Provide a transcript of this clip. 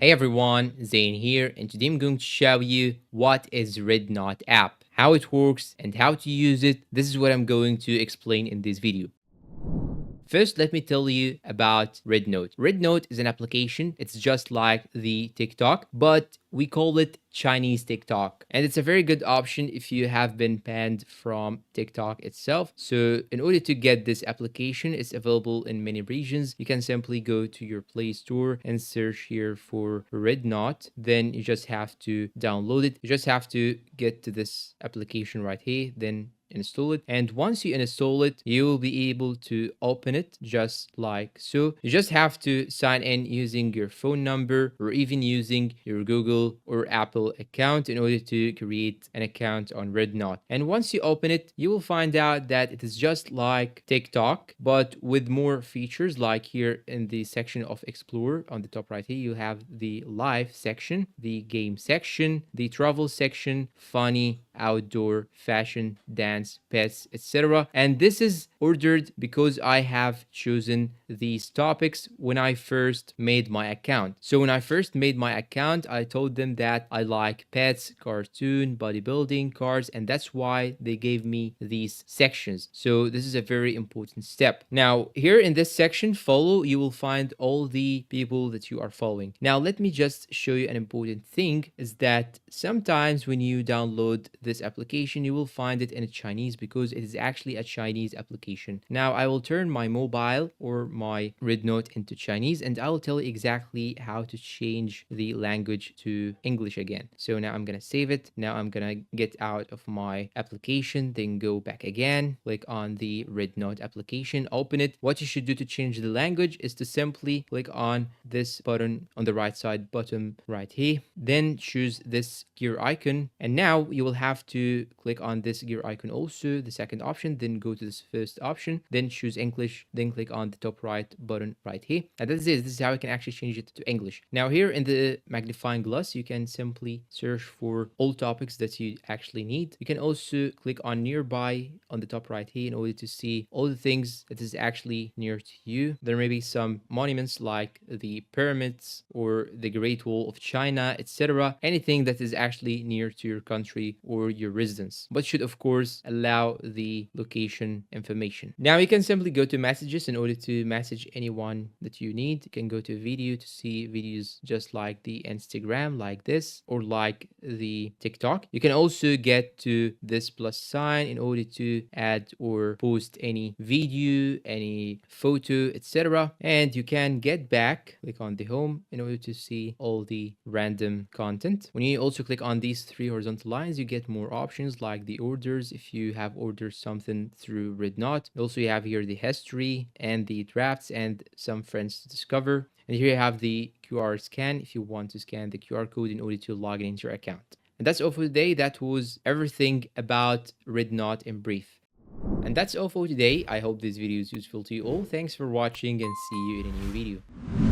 Hey everyone, Zain here, and today I'm going to show you what is Rednote app, how it works, and how to use it. This is what I'm going to explain in this video. First, let me tell you about Rednote. Rednote is an application. It's just like the TikTok, but we call it Chinese TikTok. And it's a very good option if you have been banned from TikTok itself. So in order to get this application, it's available in many regions. You can simply go to your Play Store and search here for Rednote. Then you just have to download it. You just have to get to this application right here. Then install it, and once you install it, you will be able to open it just like so. You just have to sign in using your phone number or even using your Google or Apple account in order to create an account on Rednote. And once you open it, you will find out that it is just like TikTok but with more features. Like here in the section of Explore on the top right here, you have the live section, the game section, the travel section, funny, outdoor, fashion, dance, pets, etc. And this is ordered because I have chosen these topics when I first made my account. So when I first made my account, I told them that I like pets, cartoon, bodybuilding, cars, and that's why they gave me these sections. So this is a very important step. Now, here in this section, follow, you will find all the people that you are following. Now, let me just show you an important thing is that sometimes when you download this application, you will find it in Chinese because it is actually a Chinese application. Now I will turn my mobile or my Rednote into Chinese, and I will tell you exactly how to change the language to English again. So now I'm gonna save it. Now I'm gonna get out of my application, then go back again, click on the Rednote application, open it. What you should do to change the language is to simply click on this button on the right side, bottom right here, then choose this gear icon, and now you will have to click on this gear icon also, the second option, then go to this first option, then choose English, then click on the top right button right here. And that's it. This is how you can actually change it to English. Now here in the magnifying glass, you can simply search for all topics that you actually need. You can also click on nearby on the top right here in order to see all the things that is actually near to you. There may be some monuments like the pyramids or the Great Wall of China, etc. Anything that is actually near to your country or your residence, but should of course allow the location information. Now you can simply go to messages in order to message anyone that you need. You can go to video to see videos just like the Instagram, like this, or like the TikTok. You can also get to this plus sign in order to add or post any video, any photo, etc. And you can get back, click on the home in order to see all the random content. When you also click on these three horizontal lines, you get more options like the orders if you have ordered something through Rednote. Also, you have here the history and the drafts and some friends to discover. And here you have the QR scan if you want to scan the QR code in order to log in into your account. And that's all for today. That was everything about Rednote in brief. And that's all for today. I hope this video is useful to you all. Thanks for watching and see you in a new video.